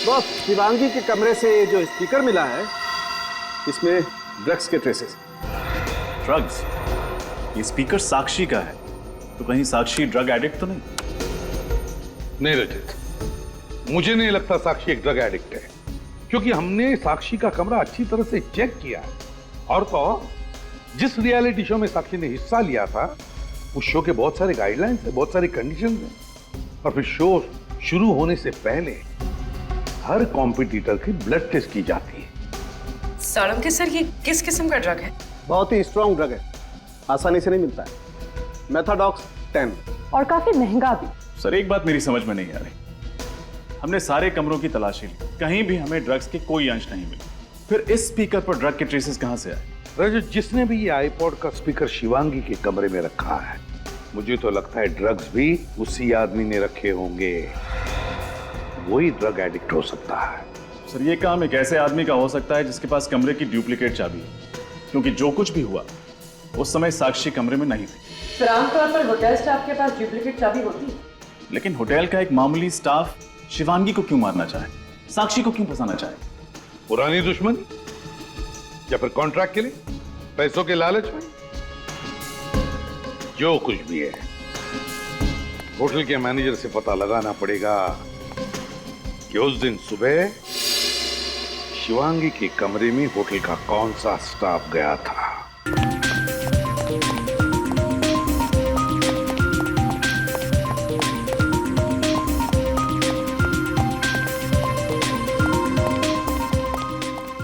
Boss, Shivangi के कमरे से जो स्पीकर मिला है इसमें ड्रग्स के ट्रेसेस। ड्रग्स? ये स्पीकर साक्षी का है, तो कहीं साक्षी ड्रग एडिक्ट तो नहीं? नहीं रजत, मुझे नहीं लगता साक्षी एक ड्रग एडिक्ट है, क्योंकि हमने साक्षी का कमरा अच्छी तरह से चेक किया है। और तो जिस रियलिटी शो में साक्षी ने हिस्सा लिया था, उस शो के बहुत सारे गाइडलाइंस है, बहुत सारी कंडीशंस हैं। और फिर शो शुरू होने से पहले हर कॉम्पिटिटर की ब्लड टेस्ट की जाती है। साळुंखे सर, ये किस किस्म का ड्रग है? बहुत ही स्ट्रॉन्ग ड्रग है, आसानी से नहीं मिलता है। मेथाडॉक्स 10 और काफी महंगा भी। सर, एक बात मेरी समझ में नहीं आ रही। हमने सारे कमरों की तलाशी ली, कहीं भी हमें ड्रग्स के कोई अंश नहीं मिले। फिर इस स्पीकर पर ड्रग के ट्रेसेस कहां से आए? रजत, जिसने भी ये आईपॉड का स्पीकर शिवांगी के कमरे में रखा है, मुझे तो लगता है ड्रग्स भी उसी आदमी ने रखे होंगे। वही ड्रग एडिक्ट हो सकता है। सर, ये काम एक ऐसे आदमी का हो सकता है जिसके पास कमरे की डुप्लीकेट चाबी है, क्योंकि जो कुछ भी हुआ उस समय साक्षी कमरे में नहीं थी। फिर आमतौर पर होटल स्टाफ के पास डुप्लीकेट चाबी होती है। लेकिन होटल का एक मामूली स्टाफ शिवांगी को क्यों मारना चाहे, साक्षी को क्यों फंसाना चाहे? पुरानी दुश्मनी या फिर कॉन्ट्रैक्ट के लिए, पैसों के लालच में? जो कुछ भी है, होटल के मैनेजर से पता लगाना पड़ेगा कि उस दिन सुबह शिवांगी के कमरे में होटल का कौन सा स्टाफ गया था।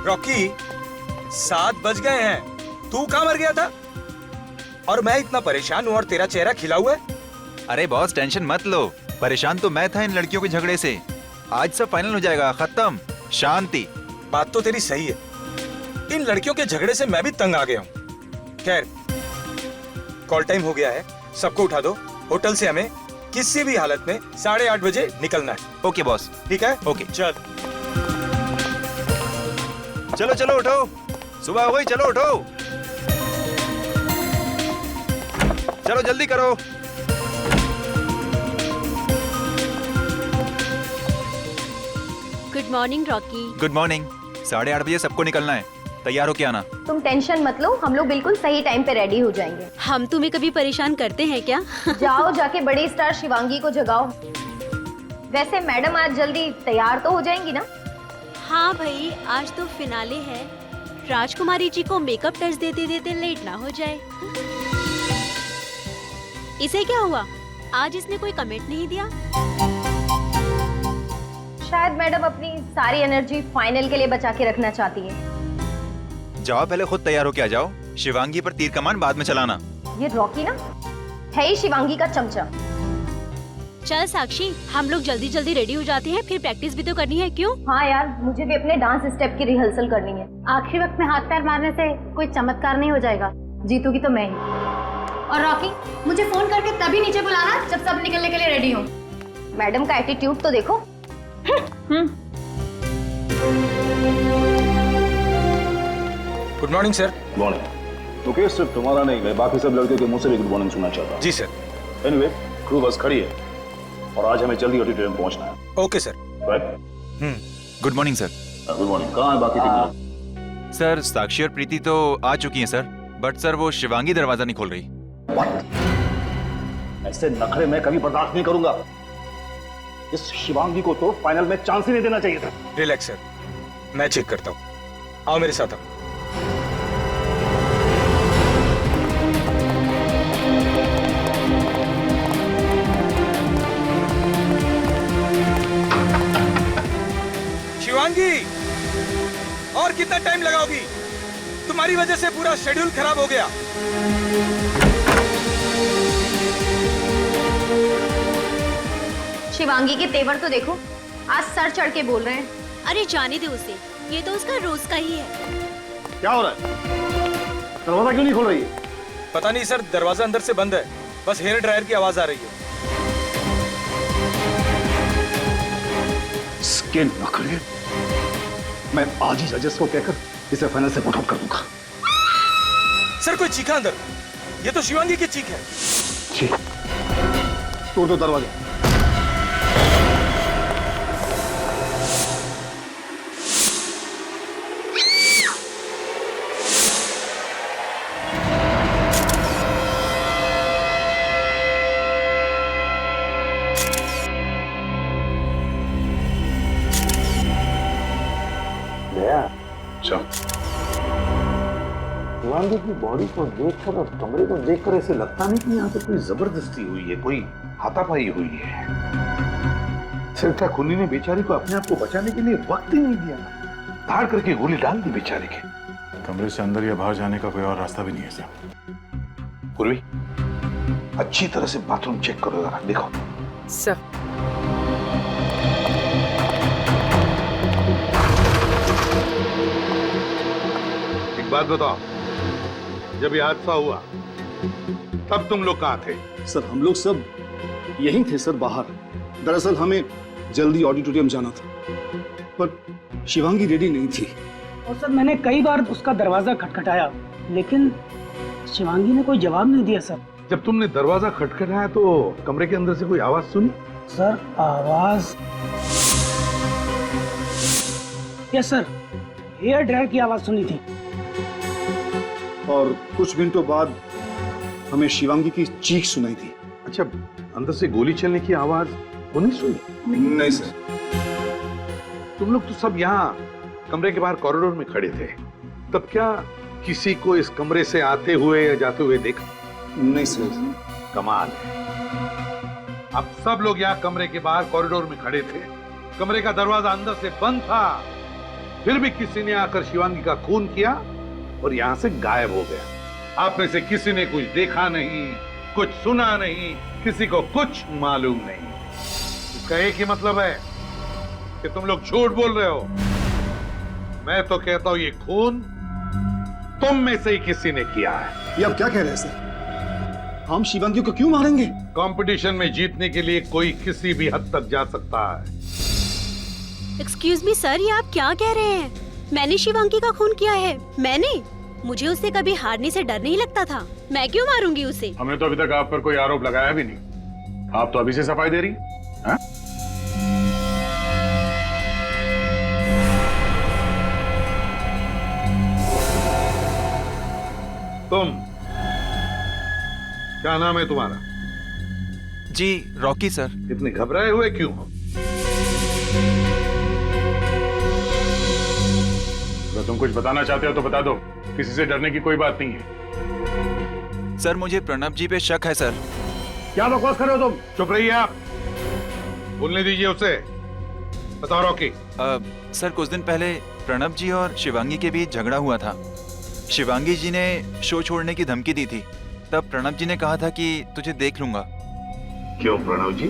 रॉकी, 7 बज गए हैं, तू कहां मर गया था? और मैं इतना परेशान हूं और तेरा चेहरा खिला हुआ है। अरे बॉस, टेंशन मत लो। परेशान तो मैं था इन लड़कियों के झगड़े से। आज सब फाइनल हो जाएगा, खत्म, शांति। बात तो तेरी सही है, इन लड़कियों के झगड़े से मैं भी तंग आ गया हूं। खैर, कॉल टाइम हो गया है, सबको उठा दो। होटल से हमें किसी भी हालत में 8:30 बजे निकलना है। Okay boss. ठीक है? ओके। चल चलो चलो उठो, सुबह हो गई, चलो उठो, चलो जल्दी करो। Good morning Rocky. Good morning. 8:30 बजे सबको निकलना है, तैयार होके आना। तुम टेंशन मत लो, हम लोग बिल्कुल सही टाइम पे रेडी हो जाएंगे। हम तुम्हें कभी परेशान करते हैं क्या? जाओ, जाके बड़ी स्टार शिवांगी को जगाओ। वैसे मैडम आज जल्दी तैयार तो हो जाएंगी ना? हाँ भाई, आज तो फिनाले है। राजकुमारी जी को मेकअप टच देते देते लेट ना हो जाए। इसे क्या हुआ? आज इसने कोई कमेंट नहीं दिया। शायद मैडम अपनी सारी एनर्जी फाइनल के लिए बचा के रखना चाहती है। जाओ, पहले खुद तैयार होके आ जाओ। शिवांगी पर तीर कमान बाद में चलाना। ये रॉकी ना है ही शिवांगी का चमचा। चल साक्षी, हम लोग जल्दी जल्दी रेडी हो जाते हैं, फिर प्रैक्टिस भी तो करनी है। क्यों? हाँ यार, मुझे भी अपने डांस स्टेप की रिहर्सल करनी है। आखिरी वक्त में हाथ पैर मारने से कोई चमत्कार नहीं हो जाएगा। जीतूगी तो मैं ही। और रॉकी, मुझे फोन करके तभी नीचे बुलाना जब सब निकलने के लिए रेडी हो। मैडम का एटीट्यूड तो देखो। Good morning sir. Morning. Okay, सिर्फ तुम्हारा नहीं, मैं बाकी सब लड़के के मुंह से भी गुड मॉर्निंग सुनना चाहता हूँ। जी सर। एनीवे, क्रू बस खड़ी है और आज हमें जल्दी ऑडिटोरियम पहुंचना है। Okay sir. Right. Good morning sir. Good morning. कहाँ है बाकी तीन लोग? सर, साक्षी और प्रीति तो आ चुकी हैं सर, बट सर वो शिवांगी दरवाजा नहीं खोल रही। ऐसे नखरे मैं कभी बर्दाश्त नहीं करूंगा। इस शिवांगी को तो फाइनल में चांस ही नहीं देना चाहिए था। रिलैक्स सर, मैं चेक करता हूँ। आओ मेरे साथ आओ। शिवांगी, और कितना टाइम लगाओगी? तुम्हारी वजह से पूरा शेड्यूल खराब हो गया। शिवांगी के तेवर तो देखो, आज सर चढ़ के बोल रहे हैं। अरे जाने दे उसे, ये तो उसका रोज का ही है। क्या हो रहा है? दरवाजा क्यों नहीं खोल रही है? पता नहीं सर, दरवाजा अंदर से बंद है, बस हेयर ड्रायर की आवाज आ रही है। इसके नखरे मैं आज ही जजेस को कहकर इसे फाइनल से आउट कर दूंगा। सर, कोई चीखा अंदर। ये तो शिवांगी की चीख है। जी, तोड़ दो दरवाजा। चल। शिवांगी की बॉडी को देखकर और कमरे को देखकर ऐसे लगता नहीं कि यहाँ पे कोई जबरदस्ती हुई है, कोई हाथापाई हुई है। सिर्फ खुनी ने बेचारी को अपने आप को बचाने के लिए वक्त ही नहीं दिया, धाड़ करके गोली डाल दी बेचारी के। कमरे से अंदर या बाहर जाने का कोई और रास्ता भी नहीं है सर। पूर्वी, अच्छी तरह से बाथरूम चेक करो जरा, देखो। सर एक बात बताओ, जब ये हादसा हुआ तब तुम लोग कहाँ थे? सर हम लोग सब यहीं थे सर, बाहर। दरअसल हमें जल्दी ऑडिटोरियम जाना था, पर शिवांगी रेडी नहीं थी। और सर मैंने कई बार उसका दरवाजा खटखटाया, लेकिन शिवांगी ने कोई जवाब नहीं दिया सर। जब तुमने दरवाजा खटखटाया तो कमरे के अंदर से कोई आवाज सुनी? सर आवाज, यस सर, हेयर ड्रायर की आवाज सुनी थी। और कुछ मिनटों बाद हमें शिवांगी की चीख सुनाई दी। अच्छा, अंदर से गोली चलने की आवाज वो नहीं सुनी? नहीं सर। तुम लोग तो सब यहाँ कमरे के बाहर कॉरिडोर में खड़े थे, तब क्या किसी को इस कमरे से आते हुए या जाते हुए देखा? नहीं सर। कमाल है, अब सब लोग यहाँ कमरे के बाहर कॉरिडोर में खड़े थे, कमरे का दरवाजा अंदर से बंद था, फिर भी किसी ने आकर शिवांगी का खून किया और यहाँ से गायब हो गया। आप में से किसी ने कुछ देखा नहीं, कुछ सुना नहीं, किसी को कुछ मालूम नहीं। इसका एक ही मतलब है कि तुम लोग झूठ बोल रहे हो। मैं तो कहता हूं ये खून तुम में से ही किसी ने किया है। ये आप क्या कह रहे हैं सर? हम शिवांगी को क्यों मारेंगे? कंपटीशन में जीतने के लिए कोई किसी भी हद तक जा सकता है। एक्सक्यूज मी सर, ये आप क्या कह रहे हैं? मैंने शिवांगी का खून किया है? मैंने? मुझे उससे कभी हारने से डर नहीं लगता था, मैं क्यों मारूंगी उसे? हमने तो अभी तक आप पर कोई आरोप लगाया भी नहीं, आप तो अभी से सफाई दे रही हैं? तुम, क्या नाम है तुम्हारा? जी रॉकी सर। इतने घबराए हुए क्यों हो? अगर तुम कुछ बताना चाहते हो तो बता दो, किसी से डरने की कोई बात नहीं है। सर मुझे प्रणब जी पे शक है सर। क्या बकवास कर रहे हो तुम? चुप रहिए आप, बोलने दीजिए उसे। बताओ रॉकी। सर कुछ दिन पहले प्रणब जी और शिवांगी के बीच झगड़ा हुआ था। शिवांगी जी ने शो छोड़ने की धमकी दी थी, तब प्रणब जी ने कहा था कि तुझे देख लूंगा। क्यों प्रणव जी,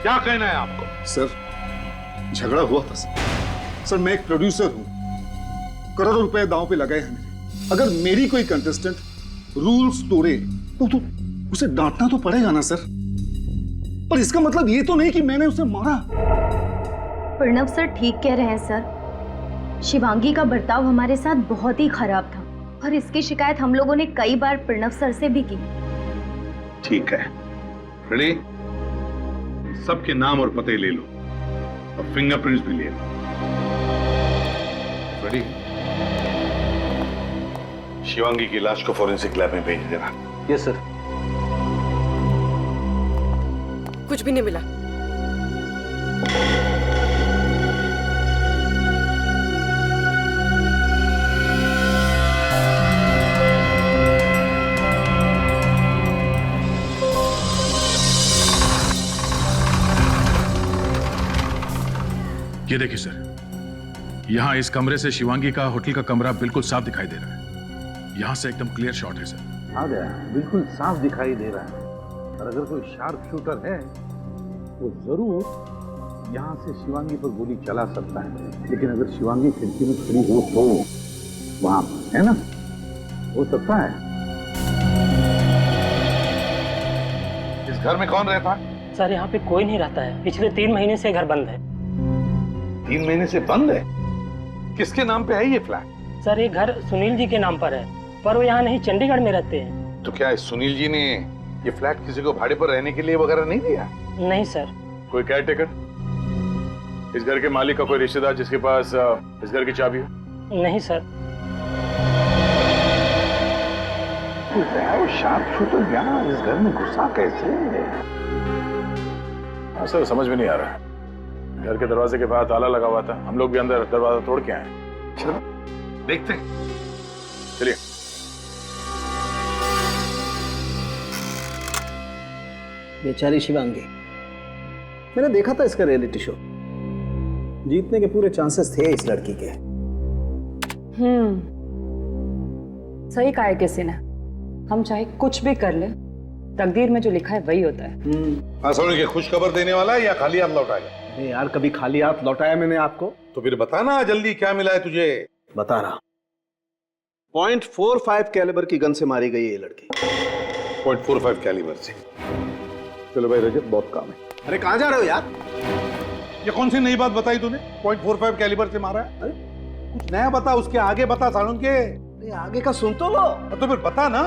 क्या कहना है आपको? सर झगड़ा हुआ था सर। सर मैं एक प्रोड्यूसर हूं, करोड़ों रुपए दांव पे लगाए हैं मैंने। अगर मेरी कोई कंटेस्टेंट रूल्स तोड़े तो उसे डांटना तो पड़ेगा ना सर। पर इसका मतलब ये तो नहीं कि मैंने उसे मारा। प्रणव सर ठीक कह रहे हैं सर, शिवांगी का बर्ताव हमारे साथ बहुत ही खराब था और इसकी शिकायत हम लोगों ने कई बार प्रणव सर से भी की। ठीक है, रेडी? सबके नाम और पते ले लो और फिंगरप्रिंट्स भी ले लो। रेडी? शिवांगी की लाश को फॉरेंसिक लैब में भेज देना। Yes sir. कुछ भी नहीं मिला। ये देखिए सर, यहाँ इस कमरे से शिवांगी का होटल का कमरा बिल्कुल साफ दिखाई दे रहा है। यहाँ से एकदम क्लियर शॉट है सर। आ गया, बिल्कुल साफ दिखाई दे रहा है। और अगर कोई शार्प शूटर है तो जरूर यहाँ से शिवांगी पर गोली चला सकता है। लेकिन अगर शिवांगी खिड़की में खड़ी हो तो वहां है ना, हो सकता है। इस घर में कौन रहता है? सर यहाँ पे कोई नहीं रहता है, पिछले 3 महीने से घर बंद है। 3 महीने से बंद है? किसके नाम पे है ये फ्लैट? सर ये घर सुनील जी के नाम पर है, पर वो यहाँ नहीं, चंडीगढ़ में रहते हैं। तो क्या सुनील जी ने ये फ्लैट किसी को भाड़े पर रहने के लिए वगैरह नहीं दिया? नहीं सर। कोई केयर टेकर, इस घर के मालिक का कोई रिश्तेदार जिसके पास इस घर की चाबी हो? नहीं सर। वो शार्प शूटर यहाँ इस घर में घुसा कैसे? सर समझ में नहीं आ रहा है। घर के दरवाजे के बाहर ताला लगा हुआ था, हम लोग भी अंदर दरवाजा तोड़ के आए। चलो देखते हैं। चलिए। बेचारी शिवांगी, मैंने देखा था इसका रियलिटी शो, जीतने के पूरे चांसेस थे इस लड़की के। सही कहा है किसी ने, हम चाहे कुछ भी कर ले, तकदीर में जो लिखा है वही होता है। सोनी के खुश खबर देने वाला है या खाली हाथ लौटाएगा? अरे यार, कभी खाली हाथ लौटाया मैंने आपको? तो फिर बताना जल्दी क्या मिला है तुझे। बता रहा। .45 कैलिबर की गन से मारी गई है ये लड़की। 0.45 कैलिबर से। चलो भाई रजत, बहुत काम है। अरे कहाँ जा रहे हो यार? ये कौन सी नई बात बताई तूने? 0.45 कैलिबर से मारा है? अरे कुछ नया बता, उसके आगे बता सालून के। अरे आगे का सुन तो लो। तो फिर बता ना।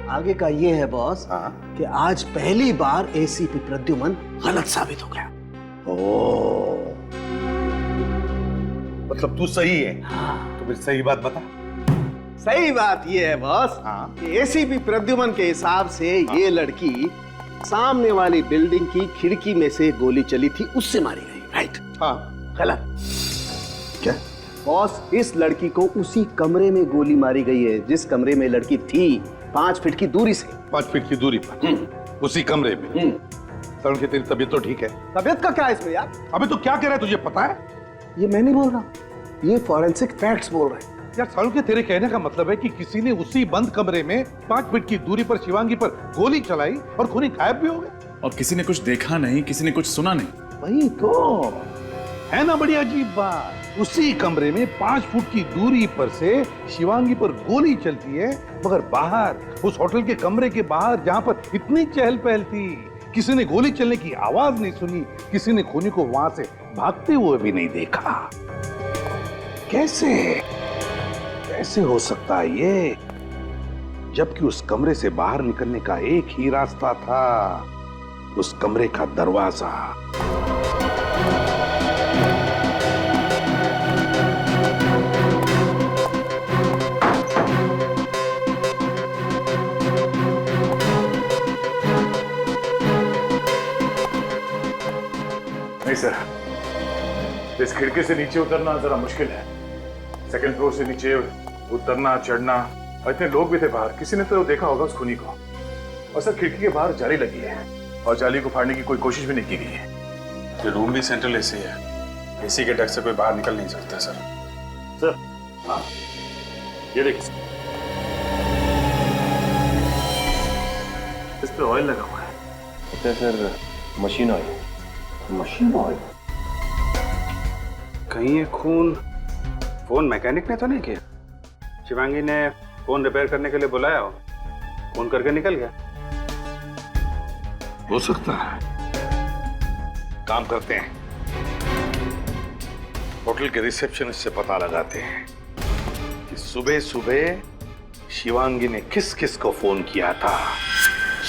आगे का ये है बॉस, कि आज पहली बार एसीपी प्रद्युमन गलत साबित हो गया। ओ, मतलब तू सही है। हाँ। तो फिर सही बात बता। सही बात ये है बॉस, कि एसीपी प्रद्युमन के हिसाब से ये लड़की सामने वाली बिल्डिंग की खिड़की में से गोली चली थी, उससे मारी गई। राइट? हाँ। गलत। क्या बॉस? इस लड़की को उसी कमरे में गोली मारी गई है जिस कमरे में लड़की थी, 5 फीट की दूरी से। 5 फीट की दूरी पर उसी कमरे में। सर की तेरी तबीयत तो ठीक है? तबीयत का क्या है इसमें यार? अबे तो क्या कह रहा है, तुझे पता है? ये मैं नहीं बोल रहा, ये फॉरेंसिक फैक्ट्स बोल रहे हैं। यार सालू के तेरे कहने का मतलब है कि किसी ने उसी बंद कमरे में 5 फीट की दूरी पर शिवांगी पर गोली चलाई और खूनी गायब भी हो गए। और किसी ने कुछ देखा नहीं, किसी ने कुछ सुना नहीं। वही तो है ना, बड़ी अजीब बात। उसी कमरे में 5 फुट की दूरी पर से शिवांगी पर गोली चलती है, मगर बाहर उस होटल के कमरे के बाहर जहां पर इतनी चहल पहल थी, किसी ने गोली चलने की आवाज नहीं सुनी, किसी ने खूनी को वहां से भागते हुए भी नहीं देखा। कैसे कैसे हो सकता है ये, जबकि उस कमरे से बाहर निकलने का एक ही रास्ता था, उस कमरे का दरवाजा। नहीं सर, इस खिड़की से नीचे उतरना जरा मुश्किल है। सेकंड फ्लोर से नीचे उतरना चढ़ना, और इतने लोग भी थे बाहर, किसी ने तो देखा होगा उस खूनी को। और सर खिड़की के बाहर जाली लगी है और जाली को फाड़ने की कोई कोशिश भी नहीं की गई है। ये रूम भी सेंट्रल एसी है, एसी के डक से कोई बाहर निकल नहीं सकता सर। सर हाँ, ये देखिए, इस पे ऑयल लगा हुआ है। Okay sir, machine oil. Machine oil? कहीं ये खून फोन मैकेनिक ने तो नहीं किया? शिवांगी ने फोन रिपेयर करने के लिए बुलाया हो, फोन करके निकल गया। हो सकता है। काम करते हैं, होटल के रिसेप्शनिस्ट से पता लगाते हैं कि सुबह सुबह शिवांगी ने किस किस को फोन किया था।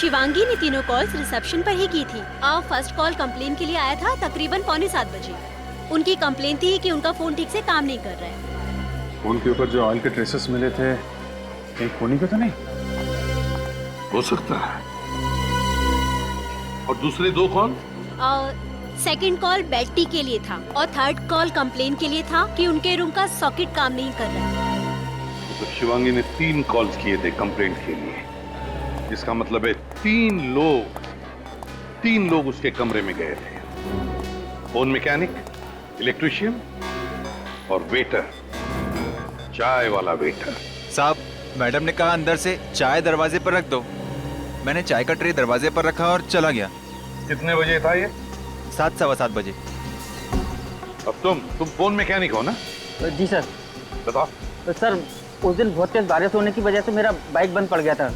शिवांगी ने तीनों कॉल्स रिसेप्शन पर ही की थी। फर्स्ट कॉल कंप्लेन के लिए आया था तकरीबन 6:45 बजे। उनकी कंप्लेन थी कि उनका फोन ठीक से काम नहीं कर रहा है। फोन के ऊपर जो ऑयल के ट्रेसेस मिले थे, कहीं खूनी का तो नहीं? हो सकता है। और दूसरे 2 कॉल? सेकंड कॉल बेटी के लिए था और थर्ड कॉल कंप्लेन के लिए था कि उनके रूम का सॉकेट काम नहीं कर रहा है। तो शिवांगी ने 3 कॉल्स किए थे कंप्लेंट के लिए, जिसका मतलब है 3 लोग उसके कमरे में गए थे। फोन मैकेनिक, इलेक्ट्रिशियन और वेटर, चाय वाला वेटर। साहब, मैडम ने कहा अंदर से चाय दरवाजे पर रख दो। मैंने चाय का ट्रे दरवाजे पर रखा और चला गया। कितने बजे था ये? 7, सवा 7 बजे। अब तुम फोन मैकेनिक हो ना? जी सर। बताओ। तो सर, उस दिन बहुत तेज बारिश होने की वजह से मेरा बाइक बंद पड़ गया था,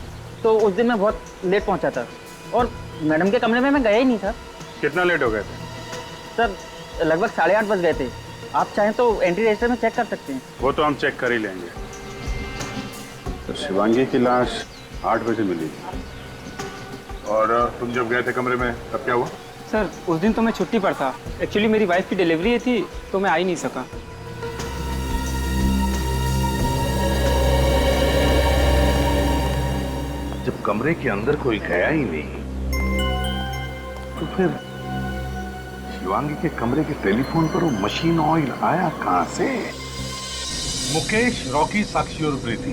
तो उस दिन मैं बहुत लेट पहुंचा था और मैडम के कमरे में मैं गया ही नहीं सर। कितना लेट हो गए थे? सर लगभग 8:30 बज गए थे। आप चाहें तो एंट्री रजिस्टर में चेक कर सकते हैं। वो तो हम चेक कर ही लेंगे। तो शिवांगी की लाश 8 बजे मिली थी, और तुम जब गए थे कमरे में तब क्या हुआ? सर उस दिन तो मैं छुट्टी पर था, एक्चुअली मेरी वाइफ की डिलीवरी थी तो मैं आ ही नहीं सका। जब कमरे के अंदर कोई गया ही नहीं, तो फिर शिवांगी के कमरे के टेलीफोन पर वो मशीन ऑयल आया कहां से? मुकेश, रॉकी, साक्षी और प्रीति,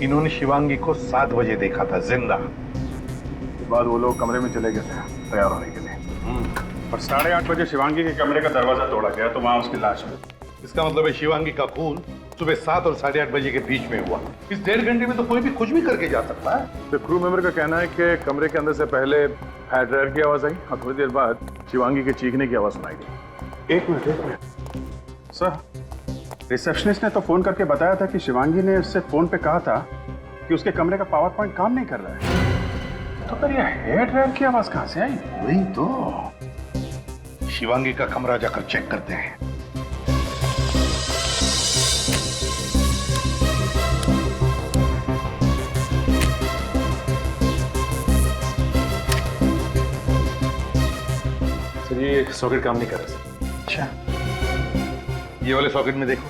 इन्होंने शिवांगी को 7 बजे देखा था जिंदा। उसके बाद वो लोग कमरे में चले गए थे तैयार होने के लिए, और 8:30 बजे शिवांगी के कमरे का दरवाजा तोड़ा गया तो वहां उसकी लाश मिली। इसका मतलब है शिवांगी का खून सुबह 7 और 8:30 बजे के बीच में हुआ। इस 1.5 घंटे में तो कोई भी कुछ भी करके जा सकता है। तो क्रू मेंबर का कहना है कि कमरे के अंदर से पहले हेयर ड्रायर की आवाज आई और थोड़ी देर बाद शिवांगी के चीखने की आवाज सुनाई दी। एक मिनट सर, रिसेप्शनिस्ट ने तो फोन करके बताया था कि शिवांगी ने उससे फोन पे कहा था कि उसके कमरे का पावर पॉइंट काम नहीं कर रहा है। तो फिर ये हेयर ड्रायर की आवाज कहां से आई? वही तो, शिवांगी का कमरा जाकर चेक करते हैं। सर ये सॉकेट काम नहीं कर रहा सर। अच्छा, ये वाले सॉकेट में देखो।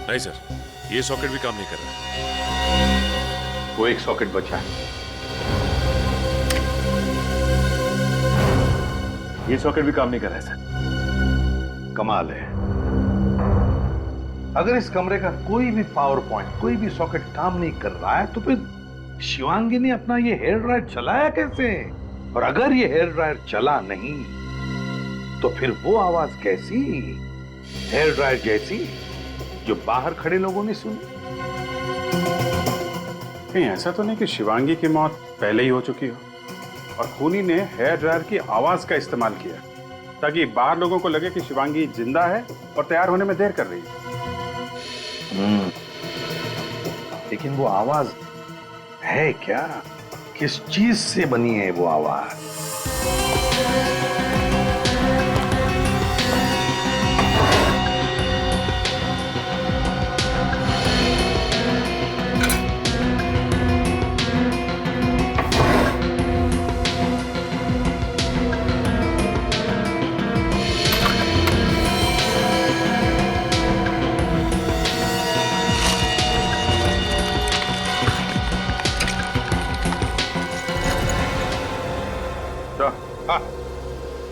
नहीं सर, ये सॉकेट भी काम नहीं कर रहा। वो एक सॉकेट बचा है। ये सॉकेट भी काम नहीं कर रहा है सर। कमाल है, अगर इस कमरे का कोई भी पावर पॉइंट, कोई भी सॉकेट काम नहीं कर रहा है तो फिर शिवांगी ने अपना ये हेयर ड्रायर चलाया कैसे? और अगर ये हेयर ड्रायर चला नहीं तो फिर वो आवाज कैसी, हेयर ड्रायर जैसी, जो बाहर खड़े लोगों ने सुनी? कहीं ऐसा तो नहीं कि शिवांगी की मौत पहले ही हो चुकी हो और खूनी ने हेयर ड्रायर की आवाज का इस्तेमाल किया ताकि बाहर लोगों को लगे कि शिवांगी जिंदा है और तैयार होने में देर कर रही है। लेकिन वो आवाज है क्या? किस चीज से बनी है वो आवाज?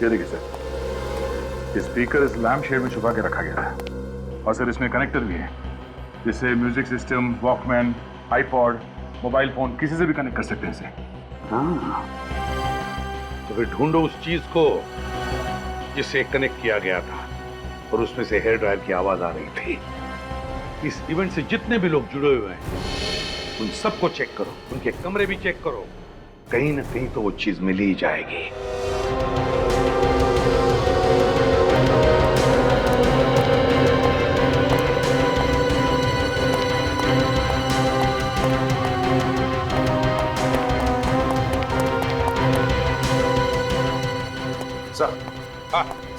ये देखिए सर, ये स्पीकर इस लैम्प शेड में छुपा के रखा गया है और सर इसमें कनेक्टर भी है जिससे music system, Walkman, iPod, mobile phone किसी से भी कनेक्ट कर सकते हैं इसे। हाँ, तो फिर ढूंढो उस चीज को जिससे कनेक्ट किया गया था और उसमें से हेयर ड्रायर की आवाज आ रही थी। इस इवेंट से जितने भी लोग जुड़े हुए हैं उन सबको चेक करो, उनके कमरे भी चेक करो, कहीं ना कहीं तो वो चीज मिल ही जाएगी।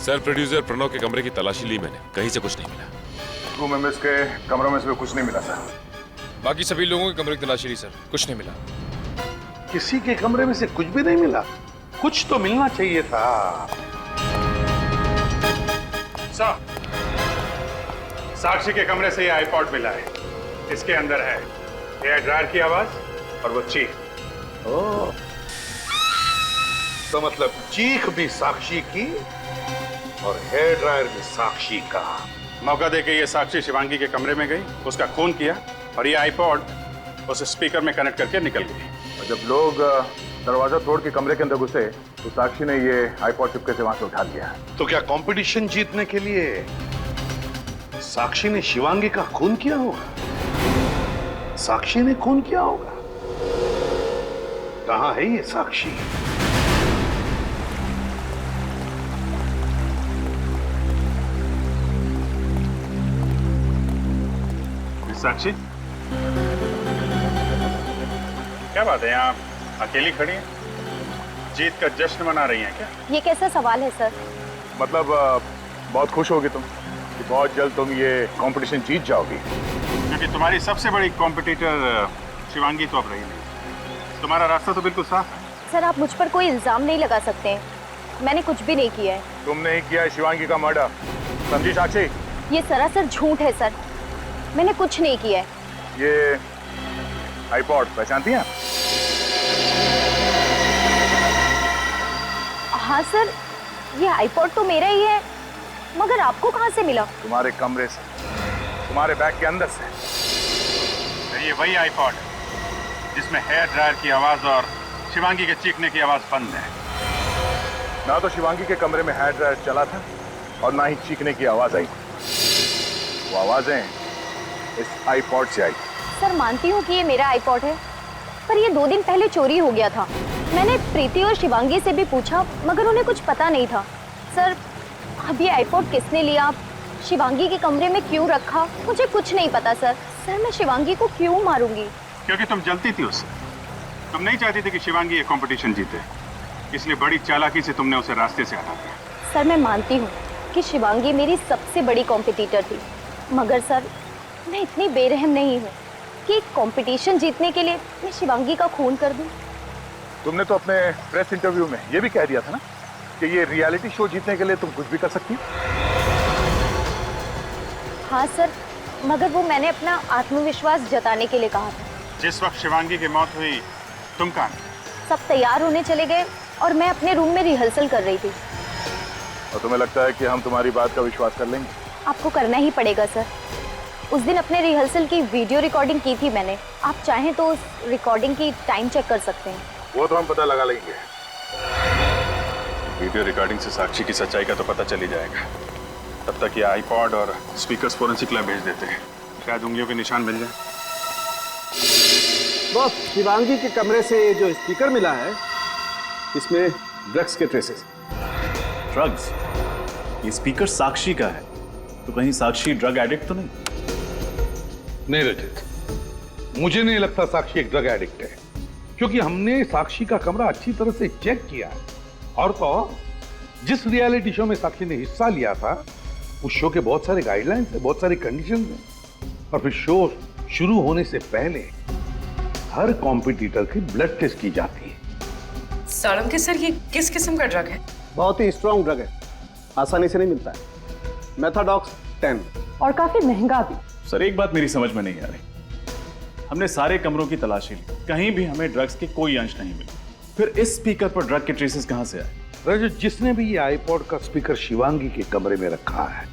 सर, प्रोड्यूसर प्रणव के कमरे की तलाशी ली मैंने, कहीं से कुछ नहीं मिला। क्रू मेंबर्स के कमरों में से भी कुछ नहीं मिला सर। बाकी सभी लोगों के कमरे की तलाशी ली सर, कुछ नहीं मिला। किसी के कमरे में से कुछ भी नहीं मिला? कुछ तो मिलना चाहिए था। सर, साक्षी के कमरे से ये आईपॉड मिला है। इसके अंदर है हेयर ड्रायर की आवाज और वो चीख। ओह, तो मतलब चीख भी साक्षी की और हेयर ड्रायर भी साक्षी का। मौका देके ये साक्षी शिवांगी के कमरे में गई, उसका खून किया और ये आईपॉड उस स्पीकर में कनेक्ट करके निकल गई। और जब लोग दरवाजा तोड़ के कमरे के अंदर घुसे तो साक्षी ने ये आईपॉड चुपके से वहां से उठा लिया। तो क्या कंपटीशन जीतने के लिए साक्षी ने शिवांगी का खून किया होगा? साक्षी ने खून किया होगा? कहां है ये साक्षी? साक्षी, क्या बात है, यहाँ अकेली खड़ी है? जीत का जश्न मना रही हैं क्या? ये कैसा सवाल है सर? मतलब बहुत खुश होगी तुम कि बहुत जल्द तुम ये कंपटीशन जीत जाओगी, क्योंकि तुम्हारी सबसे बड़ी कॉम्पिटिटर शिवांगी तो अब रही नहीं। तुम्हारा रास्ता तो बिल्कुल साफ है। सर, आप मुझ पर कोई इल्जाम नहीं लगा सकते। मैंने कुछ भी नहीं किया है। तुमने ही किया है शिवांगी का मर्डर, समझी साक्षी? ये सरासर झूठ है सर, मैंने कुछ नहीं किया है। ये आईपॉड पहचानती हैं? हाँ सर, ये आईपॉड तो मेरा ही है, मगर आपको कहाँ से मिला? तुम्हारे कमरे से, तुम्हारे बैग के अंदर से। ये वही आईपॉड जिसमें हेयर ड्रायर की आवाज और शिवांगी के चीखने की आवाज बंद है। ना तो शिवांगी के कमरे में हेयर ड्रायर चला था और ना ही चीखने की आवाज आई। वो आवाजें इस आईपॉड से आई। सर मानती हूँ कि ये मेरा आईपॉड है, पर ये 2 दिन पहले चोरी हो गया था। मैंने प्रीति और शिवांगी से भी पूछा, मगर उन्हें कुछ पता नहीं था। सर अब ये आईपॉड किसने लिया, शिवांगी के कमरे में क्यों रखा, मुझे कुछ नहीं पता सर। सर मैं शिवांगी को क्यों मारूंगी? क्योंकि तुम जलती थी उससे। तुम नहीं चाहती थी कि शिवांगी ये कंपटीशन जीते, इसलिए बड़ी चालाकी से तुमने उसे रास्ते से हटा दिया। सर मैं मानती हूँ कि शिवांगी मेरी सबसे बड़ी कॉम्पिटिटर थी, मगर सर मैं इतनी बेरहम नहीं हूँ कि कंपटीशन जीतने के लिए मैं शिवांगी का खून कर दूँ। तुमने तो अपने प्रेस इंटरव्यू में ये भी कह दिया था ना कि ये रियलिटी शो जीतने के लिए तुम कुछ भी कर सकती हो। हाँ सर, मगर वो मैंने अपना आत्मविश्वास जताने के लिए कहा था। जिस वक्त शिवांगी की मौत हुई तुम कहाँ थे? सब तैयार होने चले गए और मैं अपने रूम में रिहर्सल कर रही थी। और तुम्हें लगता है कि हम तुम्हारी बात का विश्वास कर लेंगे? आपको करना ही पड़ेगा सर। उस दिन अपने रिहर्सल की वीडियो रिकॉर्डिंग की थी मैंने, आप चाहें तो उस रिकॉर्डिंग की टाइम चेक कर सकते हैं। वो तो हम पता लगा लेंगे। वीडियो रिकॉर्डिंग से साक्षी की सच्चाई का तो पता चल ही जाएगा। तब तक ये आईपॉड और स्पीकर्स फोरेंसिक लैब भेज देते हैं, शायद उंगलियों के निशान मिल जाए। बॉस, शिवांगी के कमरे से जो स्पीकर मिला है इसमें ड्रग्स के ट्रेसेस। ड्रग्स? ये स्पीकर साक्षी का है, तो कहीं साक्षी ड्रग एडिक्ट तो नहीं? नहीं रचित, मुझे नहीं लगता साक्षी एक ड्रग एडिक्ट है, क्योंकि हमने साक्षी का कमरा अच्छी तरह से चेक किया है। और तो जिस रियलिटी शो में साक्षी ने हिस्सा लिया था, उस शो के बहुत सारे गाइडलाइंस है, बहुत सारी कंडीशंस हैं, और फिर शो शुरू होने से पहले हर कॉम्पिटिटर की ब्लड टेस्ट की जाती है। सालम सर, ये किस किस्म का ड्रग है? बहुत ही स्ट्रॉन्ग ड्रग है, आसानी से नहीं मिलता है। मेथाडॉक्स 10 और काफी महंगा भी। सर एक बात मेरी समझ में नहीं आ रही, हमने सारे कमरों की तलाशी ली, कहीं भी हमें ड्रग्स के कोई अंश नहीं मिले, फिर इस स्पीकर पर ड्रग के ट्रेसेस कहां से आए? रजत, जिसने भी ये आईपॉड का स्पीकर शिवांगी के कमरे में रखा है,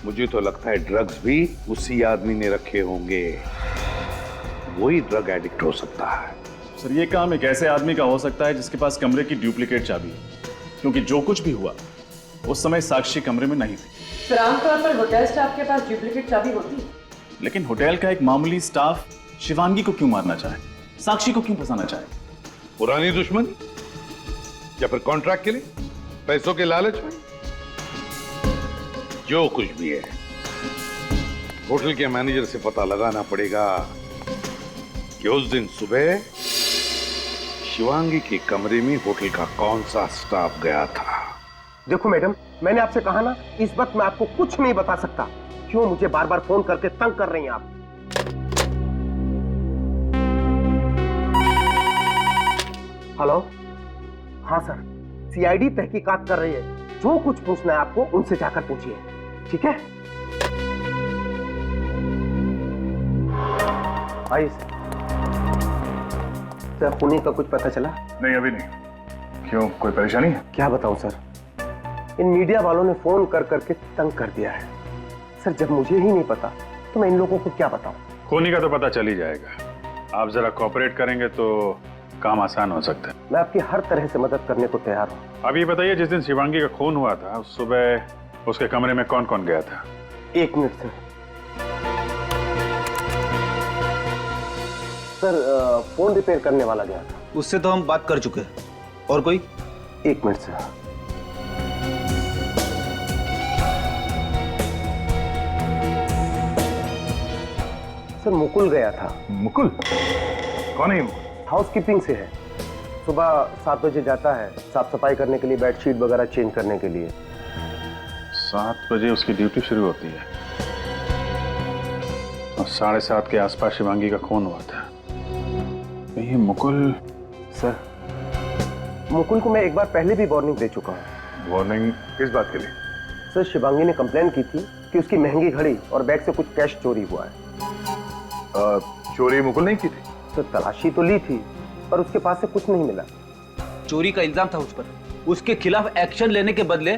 मुझे तो लगता है ड्रग्स भी उसी आदमी ने रखे होंगे। वही ड्रग एडिक्ट हो सकता है। सर ये काम एक ऐसे आदमी का हो सकता है जिसके पास कमरे की डुप्लीकेट चाबी है, क्योंकि जो कुछ भी हुआ उस समय साक्षी कमरे में नहीं थी। फिर आमतौर पर होटल स्टाफ के पास डुप्लीकेट चाबी होती है, लेकिन होटल का एक मामूली स्टाफ शिवांगी को क्यों मारना चाहे, साक्षी को क्यों फंसाना चाहे? पुरानी दुश्मनी या फिर कॉन्ट्रैक्ट के लिए, पैसों के लालच में? जो कुछ भी है, होटल के मैनेजर से पता लगाना पड़ेगा कि उस दिन सुबह शिवांगी के कमरे में होटल का कौन सा स्टाफ गया था। देखो मैडम, मैंने आपसे कहा ना, इस वक्त मैं आपको कुछ नहीं बता सकता। क्यों मुझे बार बार फोन करके तंग कर रही हैं आप? हेलो? हाँ सर, सीआईडी तहकीकात कर रही है, जो कुछ पूछना है आपको उनसे जाकर पूछिए, ठीक है? आइए सर, खूनी का कुछ पता चला? नहीं, अभी नहीं। क्यों, कोई परेशानी है? क्या बताऊं सर, इन मीडिया वालों ने फोन कर करके तंग कर दिया है। सर जब मुझे ही नहीं पता तो मैं इन लोगों को क्या बताऊं? खूनी का तो पता चल ही जाएगा। आप जरा कोऑपरेट करेंगे तो काम आसान हो सकता है। मैं आपकी हर तरह से मदद करने को तैयार हूँ। अब ये बताइए, जिस दिन शिवांगी का खून हुआ था उस सुबह उसके कमरे में कौन कौन गया था? 1 minute sir. Sir phone repair करने वाला गया था। उससे तो हम बात कर चुके हैं। और कोई? 1 मिनट सर। सर मुकुल गया था। मुकुल? कौन है? हाउसकीपिंग से है। सुबह 7 बजे जाता है, साफ सफाई करने के लिए, बेडशीट वगैरह चेंज करने के लिए। 7 बजे उसकी ड्यूटी शुरू होती है और 7:30 के आसपास शिवांगी का खून हुआ था। ये मुकुल? सर मुकुल को मैं एक बार पहले भी वार्निंग दे चुका हूँ, वार्निंग किस बात के लिए? सर शिवांगी ने कंप्लेन की थी कि उसकी महंगी घड़ी और बैग से कुछ कैश चोरी हुआ है। चोरी मुकुल नहीं की थी? तो तलाशी तो ली थी पर उसके पास से कुछ नहीं मिला। चोरी का इल्जाम था उस पर, उसके खिलाफ एक्शन लेने के बदले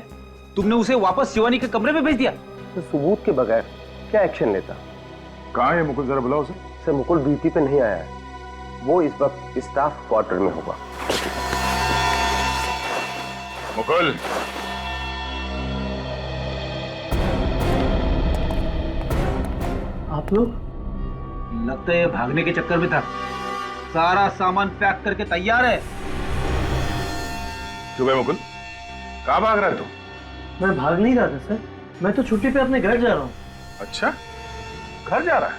तुमने उसे वापस शिवानी के कमरे में भेज दिया। तो सबूत के बगैर क्या एक्शन लेता? कहाँ है मुकुल, जरा बुलाओ उसे। सर मुकुल ड्यूटी पे नहीं आया है, वो इस वक्त स्टाफ क्वार्टर में होगा। मुकुल, आप लोग? लगता है भागने के चक्कर में था। सारा सामान पैक करके तैयार है। चुप है मुकुल, कहाँ भाग रहा है तू? मैं भाग नहीं रहा था सर, मैं तो छुट्टी पे अपने घर जा रहा हूँ। अच्छा, घर जा रहा है?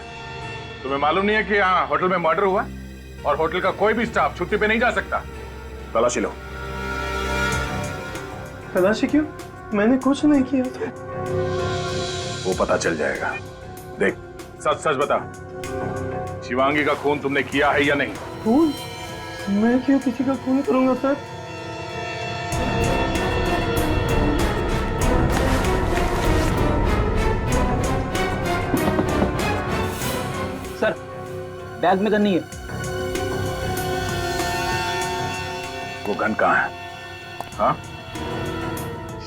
तुम्हें मालूम नहीं है कि यहाँ होटल में मर्डर हुआ और होटल का कोई भी स्टाफ छुट्टी पे नहीं जा सकता? तलाशी लो। तलाशी क्यों? मैंने कुछ नहीं किया था। वो पता चल जाएगा। देख, सच सच बता, शिवांगी का खून तुमने किया है या नहीं? खून? मैं क्यों किसी का खून करूंगा सर? सर, बैग में गन नहीं है। वो गन कहाँ है? हाँ?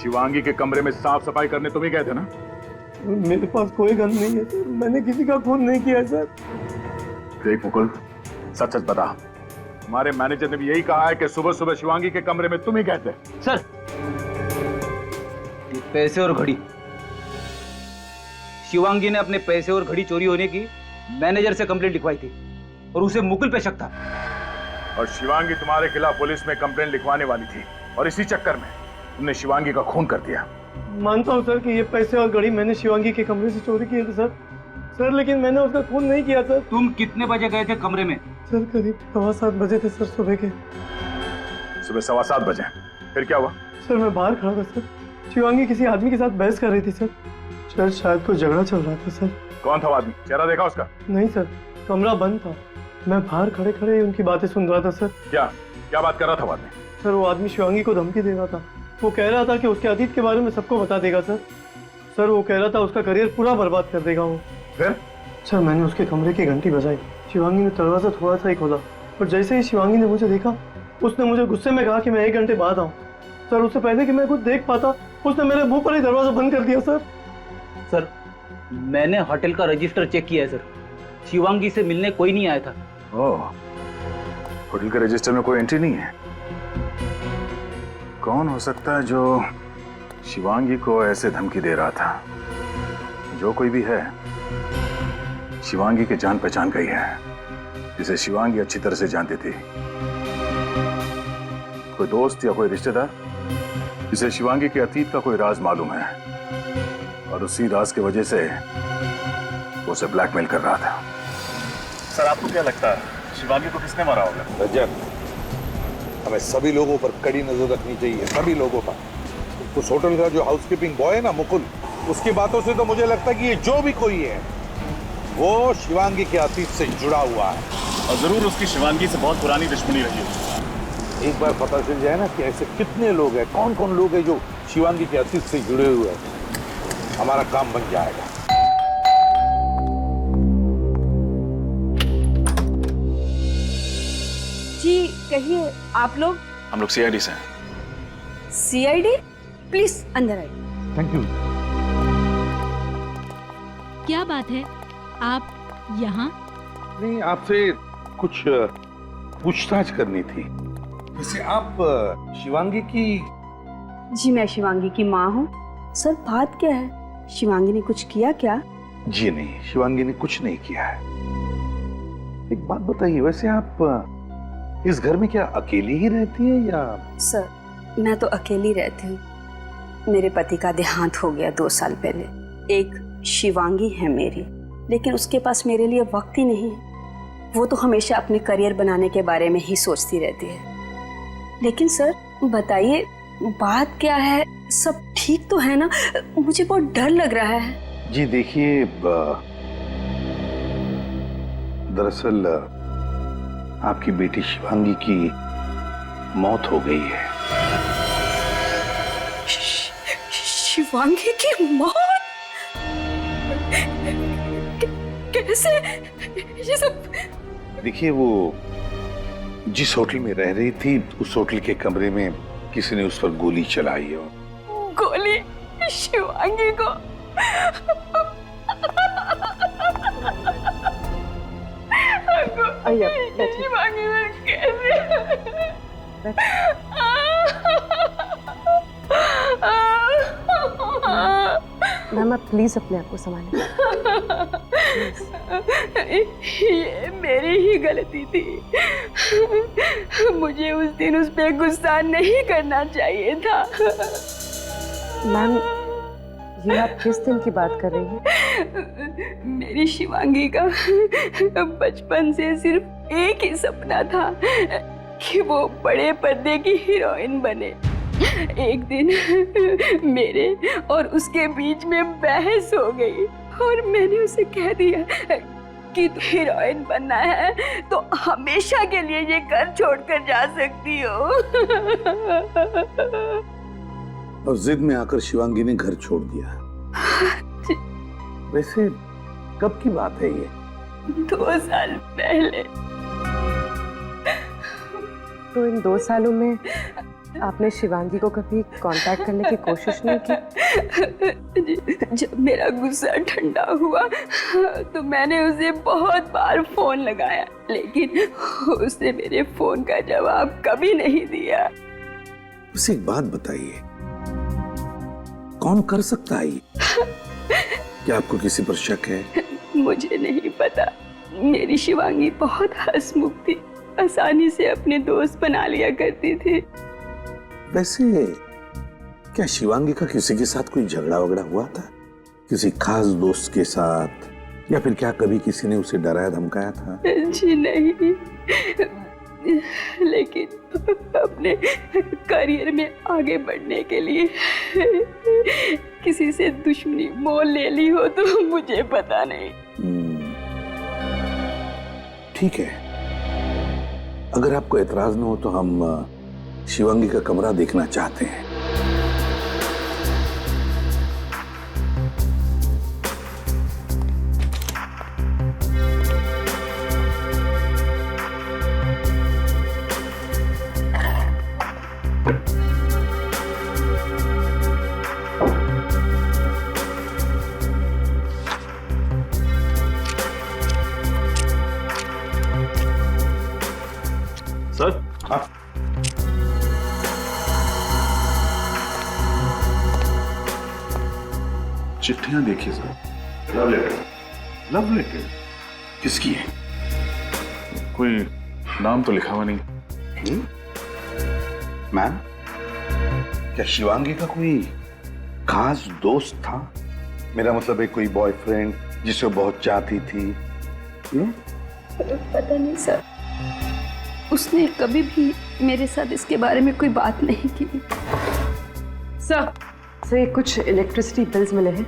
शिवांगी के कमरे में साफ सफाई करने तुम ही गए थे ना? मेरे पास कोई गन नहीं है सर, मैंने किसी का खून नहीं किया सर। देख मुकुल, सच सच बता, हमारे मैनेजर ने भी यही कहा है कि सुबह सुबह शिवांगी के कमरे में तुम ही गए थे। सर, पैसे और घड़ी, शिवांगी ने अपने पैसे और घड़ी चोरी होने की मैनेजर से कंप्लेंट लिखवाई थी और उसे मुकुल पे शक था। और शिवांगी तुम्हारे खिलाफ पुलिस में कंप्लेंट लिखवाने वाली थी और इसी चक्कर में तुमने शिवांगी का खून कर दिया। मानता हूँ सर कि ये पैसे और घड़ी मैंने शिवांगी के कमरे से चोरी किए थे सर, लेकिन मैंने उसका खून नहीं किया सर। तुम कितने बजे गए थे कमरे में? सर करीब 7:15 बजे थे सर, सुबह के। सुबह 7:15 बजे? फिर क्या हुआ? सर मैं बाहर खड़ा था सर, शिवांगी किसी आदमी के साथ बहस कर रही थी सर, शायद कोई झगड़ा चल रहा था सर। कौन था वो आदमी? चेहरा देखा उसका? नहीं सर, कमरा बंद था, मैं बाहर खड़े खड़े उनकी बातें सुन रहा था सर। क्या बात कर रहा था वो आदमी? सर वो आदमी शिवांगी को धमकी दे रहा था, वो कह रहा था कि उसके अतीत के बारे में सबको बता देगा सर वो कह रहा था उसका करियर पूरा बर्बाद कर देगा वो। फिर? सर मैंने उसके कमरे की घंटी बजाई, शिवांगी ने दरवाजा थोड़ा सा ही खोला और जैसे ही शिवांगी ने मुझे देखा उसने मुझे गुस्से में कहा कि मैं 1 घंटे बाद आऊँ। सर उससे पहले कि मैं कुछ देख पाता उसने मेरे मुंह पर ही दरवाजा बंद कर दिया सर। सर मैंने होटल का रजिस्टर चेक किया है सर, शिवांगी से मिलने कोई नहीं आया था। ओह, होटल के रजिस्टर में कोई एंट्री नहीं है? कौन हो सकता है जो शिवांगी को ऐसे धमकी दे रहा था? जो कोई भी है, शिवांगी की जान पहचान गई है, जिसे शिवांगी अच्छी तरह से जानती थी। कोई दोस्त या कोई रिश्तेदार जिसे शिवांगी के अतीत का कोई राज मालूम है और उसी राज की वजह से वो उसे ब्लैकमेल कर रहा था। सर आपको क्या लगता है शिवांगी को किसने मारा होगा? रजत, हमें सभी लोगों पर कड़ी नजर रखनी चाहिए, सभी लोगों पर। उस होटल का जो हाउसकीपिंग बॉय है ना मुकुल, उसकी बातों से तो मुझे लगता है कि ये जो भी कोई है वो शिवांगी के अतीत से जुड़ा हुआ है और जरूर उसकी शिवांगी से बहुत पुरानी दुश्मनी रही होगी। एक बार पता चल जाए ना कि ऐसे कितने लोग हैं, कौन कौन लोग हैं जो शिवांगी के अतीत से जुड़े हुए हैं, हमारा काम बन जाएगा। जी कहिए, आप लोग? हम लोग सीआईडी से हैं। सीआईडी? प्लीज अंदर आइए। Thank you. क्या बात है, आप यहाँ? नहीं, आपसे कुछ पूछताछ करनी थी। वैसे आप शिवांगी की? जी मैं शिवांगी की माँ हूँ। सर बात क्या है, शिवांगी ने कुछ किया क्या? जी नहीं, शिवांगी ने कुछ नहीं किया है। एक बात बताइए, वैसे आप इस घर में क्या अकेली ही रहती है या? सर मैं तो अकेली रहती हूँ, मेरे पति का देहांत हो गया 2 साल पहले। एक शिवांगी है मेरी, लेकिन उसके पास मेरे लिए वक्त ही नहीं है। वो तो हमेशा अपने करियर बनाने के बारे में ही सोचती रहती है। लेकिन सर बताइए बात क्या है, सब ठीक तो है ना? मुझे बहुत डर लग रहा है। जी देखिए, दरअसल आपकी बेटी शिवांगी की मौत हो गई है। शिवांगी की मौत? कैसे ये सब? देखिए, वो जिस होटल में रह रही थी उस होटल के कमरे में किसी ने उस पर गोली चलाई है। गोली शिवांगी को? शिवांगी में कैसे? मैम, आप प्लीज अपने आप को संभालें। ये मेरी ही गलती थी। मुझे उस दिन उस पे गुस्सा नहीं करना चाहिए था। मैम, ये आप किस दिन की बात कर रही हैं? मेरी शिवांगी का बचपन से सिर्फ एक ही सपना था कि वो बड़े पर्दे की हीरोइन बने। एक दिन मेरे और उसके बीच में बहस हो गई और मैंने उसे कह दिया कि तू हीरोइन बनना है तो हमेशा के लिए ये घर छोड़कर जा सकती हो। और जिद में आकर शिवांगी ने घर छोड़ दिया। वैसे कब की बात है ये? 2 साल पहले। तो इन 2 सालों में आपने शिवांगी को कभी कांटेक्ट करने की कोशिश नहीं की? जब मेरा गुस्सा ठंडा हुआ तो मैंने उसे बहुत बार फोन लगाया, लेकिन उसने मेरे फोन का जवाब कभी नहीं दिया। बस एक बात बताइए, कौन कर सकता है ये? क्या आपको किसी पर शक है? मुझे नहीं पता। मेरी शिवांगी बहुत हंसमुख थी, आसानी से अपने दोस्त बना लिया करती थी। वैसे क्या शिवांगी का किसी के साथ कोई झगड़ा वगड़ा हुआ था? किसी खास दोस्त के साथ? या फिर क्या कभी किसी ने उसे डराया धमकाया था? जी नहीं, लेकिन अपने करियर में आगे बढ़ने के लिए किसी से दुश्मनी मोल ले ली हो तो मुझे पता नहीं। ठीक है, अगर आपको एतराज न हो तो हम शिवांगी का कमरा देखना चाहते हैं। सर, हाँ, चिट्ठियां देखिए sir. Love letter? Love letter? किसकी है? कोई नाम तो लिखा हुआ नहीं। मैम, क्या शिवांगी का कोई खास दोस्त था? मेरा मतलब है कोई बॉयफ्रेंड जिसे बहुत चाहती थी? पता नहीं सर, उसने कभी भी मेरे साथ इसके बारे में कोई बात नहीं की। सर, ये कुछ इलेक्ट्रिसिटी बिल्स मिले हैं,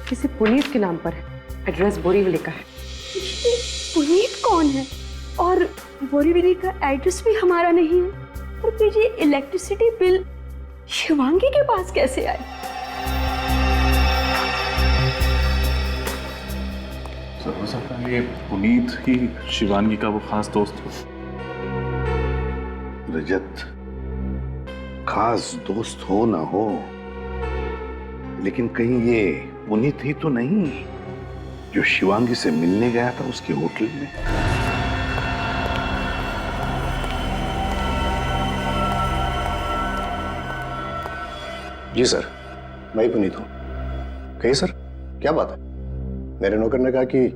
किसी पुनीत के नाम पर है, एड्रेस बोरीवली का है। पुनीत कौन है? और बोरीवली का एड्रेस भी हमारा नहीं है, और फिर ये इलेक्ट्रिसिटी बिल शिवांगी के पास कैसे आए? सर, हो सकता है ये पुनीत ही शिवांगी का वो खास दोस्त हो। रजत, खास दोस्त हो ना हो, लेकिन कहीं ये पुनीत ही तो नहीं जो शिवांगी से मिलने गया था उसके होटल में? जी सर, मैं ही पुनीत हूँ। कहिए सर, क्या बात है? मेरे नौकर ने कहा कि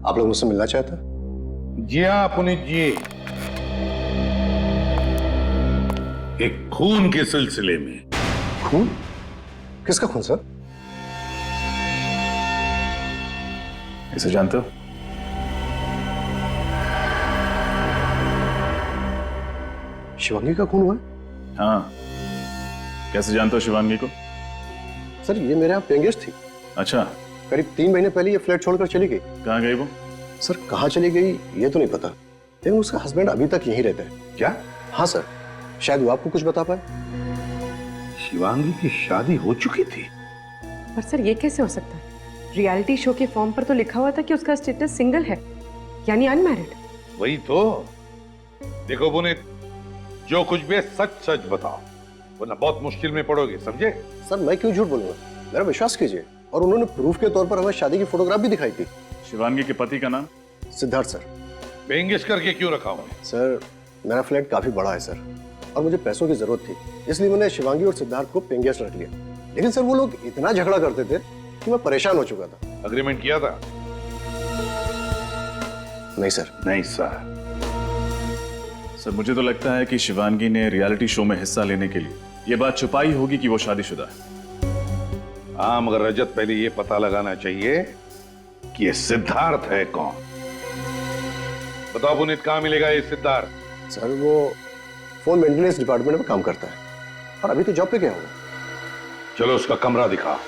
आप लोग मुझसे मिलना चाहते हैं। जी हाँ पुनीत जी, एक खून के सिलसिले में। खून? किसका खून सर? इसे जानते हो? शिवांगी का खून हुआ है? हाँ। कैसे जानते हो शिवांगी को? सर, ये मेरे यहाँ पेइंग गेस्ट थी। अच्छा। करीब 3 महीने पहले ये फ्लैट छोड़कर चली गई। कहाँ गई वो? सर, कहाँ चली गई ये तो नहीं पता, लेकिन उसका हस्बैंड अभी तक यहीं रहता है। क्या? हाँ सर, शायद वो आपको कुछ बता पाए। शिवांगी की शादी हो चुकी थी? पर सर ये कैसे हो सकता है? रियलिटी शो के फॉर्म पर तो लिखा हुआ था कि उसका स्टेटस सिंगल है, यानी अनमैरिड। वही तो। देखो पुनीत, जो कुछ भी है सच सच बताओ, वरना बहुत मुश्किल में पड़ोगे, समझे? सर मैं क्यों झूठ बोलूंगा, मेरा विश्वास कीजिए। और उन्होंने प्रूफ के तौर पर हमें शादी की फोटोग्राफ भी दिखाई थी। शिवांगी के पति का नाम? सिद्धार्थ सर। पेंगेश करके क्यों रखा हूं? सर मेरा फ्लैट काफी बड़ा है सर, और मुझे पैसों की जरूरत थी, इसलिए मैंने शिवांगी और सिद्धार्थ को पेंगेश रख लिया। लेकिन सर वो लोग इतना झगड़ा करते थे कि मैं परेशान हो चुका था। अग्रीमेंट किया था? नहीं सर। नहीं सर। सर मुझे तो लगता है कि शिवांगी ने रियलिटी शो में हिस्सा लेने के लिए ये बात छुपाई होगी कि वो शादीशुदा है। हाँ, मगर रजत पहले ये पता लगाना चाहिए कि ये सिद्धार्थ है कौन। बताओ पुनीत, कहाँ मिलेगा ये सिद्धार्थ? सर वो फोन मेंटेनेंस डिपार्टमेंट में काम करता है, और अभी तो जॉब पे गया होगा। चलो उसका कमरा दिखाओ।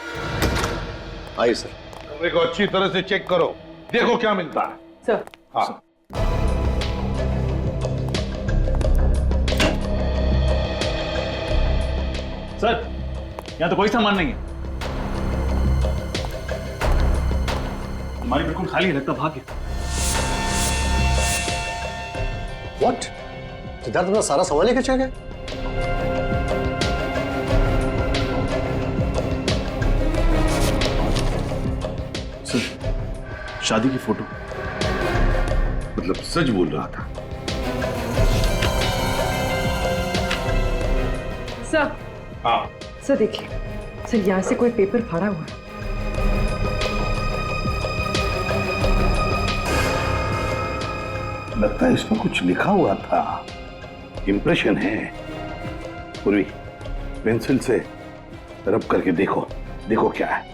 आइए सर। कमरे को अच्छी तरह से चेक करो, देखो क्या मिलता है। सर। हाँ। सर यहाँ तो कोई सामान नहीं है। हमारी बिल्कुल खाली है, लगता भाग गया। What? सिद्धार्थ अपना सारा सामान लेकर चला गया? सर शादी की फोटो। मतलब सच बोल रहा था। सर। हाँ सर देखिए, सर यहाँ से कोई पेपर फाड़ा हुआ है। लगता है इसमें कुछ लिखा हुआ था, इंप्रेशन है। पूर्वी, पेंसिल से रब करके देखो, देखो क्या है।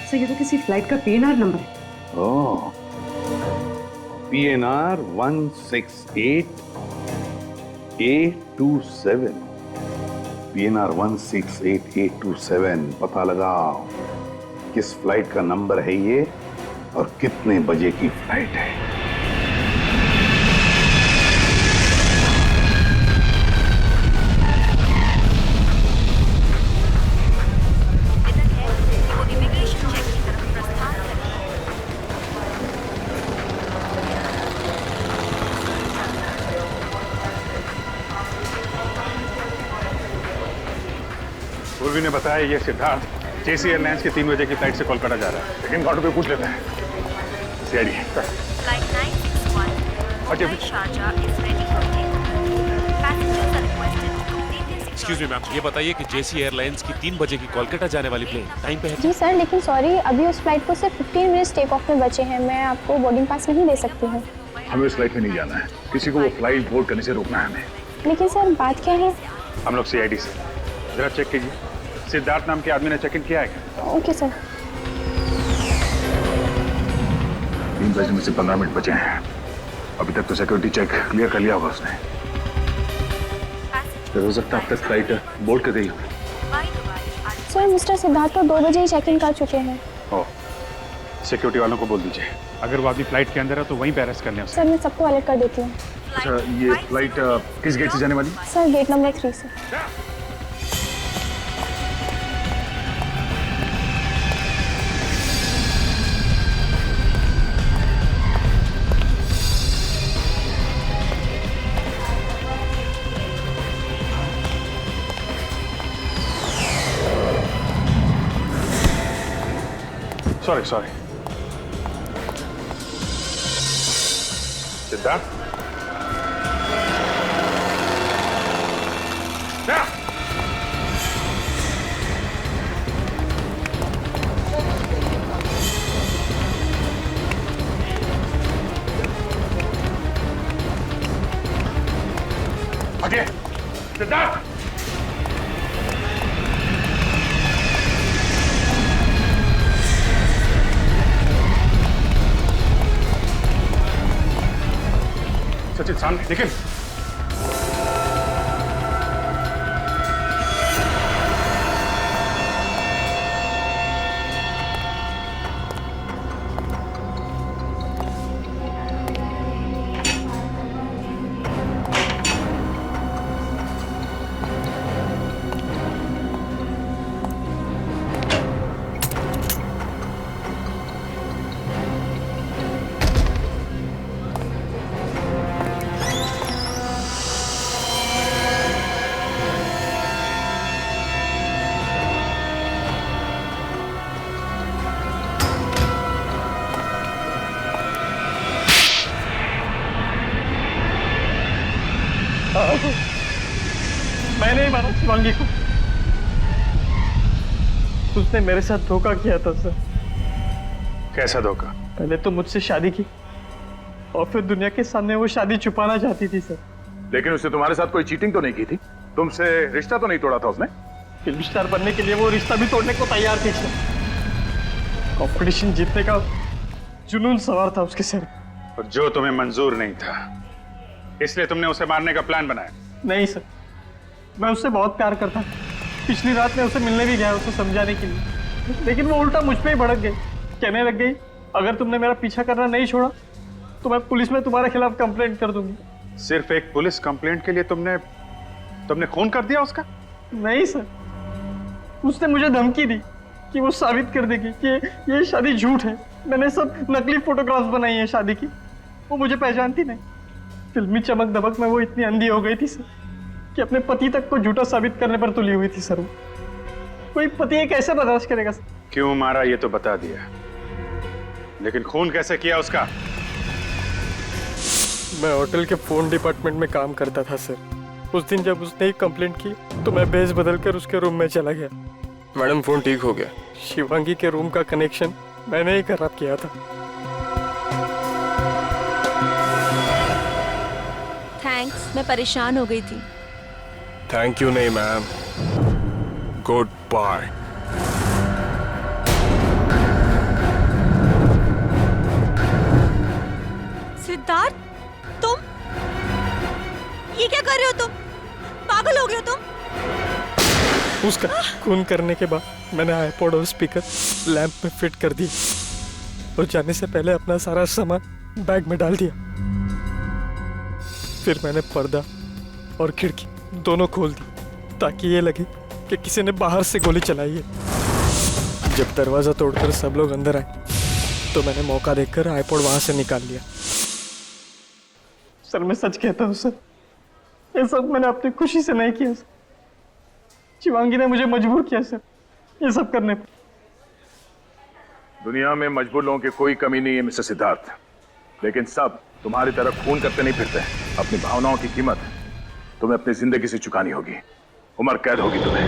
सर ये तो किसी फ्लाइट का PNR नंबर है। ओह, PNR 168 827। PNR 168 827। पता लगाओ किस फ्लाइट का नंबर है ये और कितने बजे की फ्लाइट है। पूर्वी ने बताया ये सिद्धार्थ जेसी एयरलाइंस के 3 बजे की फ्लाइट से कोलकाता जा रहा है, लेकिन ऑटो पे पूछ लेते हैं। CID Flight 961 Mumbai Sharjah is ready for takeoff. Passengers are requested to complete their excuse me ma'am, ये बताइए कि जेसी एयरलाइंस की 3 बजे की कोलकाता जाने वाली प्लेन टाइम पे है? जी सर, लेकिन सॉरी, अभी उस फ्लाइट को सिर्फ 15 मिनट्स टेक ऑफ में बचे हैं। मैं आपको बोर्डिंग पास नहीं दे सकती हूँ। हमें उस फ्लाइट में नहीं जाना है, किसी को वो फ्लाइट बोर्ड करने से रोकना है हमें। लेकिन सर बात क्या है? हम लोग सीआईडी से जरा चेक कीजिए, सिद्धार्थ नाम के आदमी ने चेक इन किया है क्या? Okay sir. 3 बजे में से 15 मिनट बचे हैं, अभी तक तो सिक्योरिटी चेक क्लियर कर लिया होगा उसने। फिर हो सकता है अब तक फ्लाइट बोर्ड कर गई हो। सर मिस्टर सिद्धार्थ तो 2 बजे ही चेक इन कर चुके हैं। ओ, सिक्योरिटी वालों को बोल दीजिए, अगर वो आदमी फ्लाइट के अंदर है तो वहीं पे अरेस्ट कर लें उसे। सर मैं सबको अलर्ट कर देती हूँ। अच्छा, ये फ्लाइट किस गेट से जाने वाली? सर गेट नंबर 3 से। सॉरी सिद्धार्थ, सिद्धार्थ सचिन सामने देखिए। शिवांगी को। उसने मेरे साथ धोखा किया था सर। कैसा धोखा? पहले तो मुझसे शादी की और फिर दुनिया के सामने वो शादी छुपाना चाहती थी सर। लेकिन उसने तुम्हारे साथ कोई चीटिंग तो नहीं की थी? तुमसे रिश्ता तो नहीं तोड़ा था उसने? फिल्म स्टार बनने के लिए वो रिश्ता भी तोड़ने को तैयार थी सर। कंपटीशन जीतने का जुनून सवार था उसके सर। और जो तुम्हें मंजूर नहीं था, इसलिए तुमने उसे मारने का प्लान बनाया? नहीं सर, मैं उससे बहुत प्यार करता। पिछली रात में उसे मिलने भी गया उसे समझाने के लिए, लेकिन वो उल्टा मुझ पे ही भड़क गई। कहने लग गई, अगर तुमने मेरा पीछा करना नहीं छोड़ा तो मैं पुलिस में तुम्हारे खिलाफ कंप्लेंट कर दूंगी। सिर्फ एक पुलिस कंप्लेंट के लिए तुमने खून कर दिया उसका? नहीं सर, उसने मुझे धमकी दी कि वो साबित कर देगी कि ये शादी झूठ है। मैंने सब नकली फोटोग्राफ्स बनाई हैं शादी की। वो मुझे पहचानती नहीं। फिल्मी चमक दमक में वो इतनी अंधी हो गई थी सर कि अपने पति तक को झूठा साबित करने पर तुली हुई थी सर। वो कोई पति ये कैसे बर्दाश्त करेगा सर? क्यों मारा ये तो बता दिया, लेकिन खून कैसे किया उसका? मैं होटल के फोन डिपार्टमेंट में काम करता था सर। उस दिन जब उसने ही कंप्लेंट की तो मैं भेस बदल कर उसके रूम में चला गया। मैडम फोन ठीक हो गया। शिवांगी के रूम का कनेक्शन मैंने ही खराब किया था। थैंक्स, मैं परेशान हो गई थी। थैंक यू नहीं मैम, गुड बाय। सिद्धार्थ, तुम ये क्या कर रहे हो? तुम पागल हो गए हो तुम? उसका खून करने के बाद मैंने आईपॉड और स्पीकर लैंप में फिट कर दिए और जाने से पहले अपना सारा सामान बैग में डाल दिया। फिर मैंने पर्दा और खिड़की दोनों खोल दी ताकि ये लगे कि किसी ने बाहर से गोली चलाई है। जब दरवाजा तोड़कर सब लोग अंदर आए तो मैंने मौका देखकर आईपॉड वहां से निकाल लिया। सर मैं सच कहता हूँ सर, ये सब मैंने अपनी खुशी से नहीं किया सर। शिवांगी ने मुझे मजबूर किया सर ये सब करने पर। दुनिया में मजबूर लोगों की कोई कमी नहीं है मिस्टर सिद्धार्थ, लेकिन सब तुम्हारी तरह खून करते नहीं फिरते। अपनी भावनाओं की कीमत तुम्हें अपनी जिंदगी से चुकानी होगी। उम्र कैद होगी तुम्हें।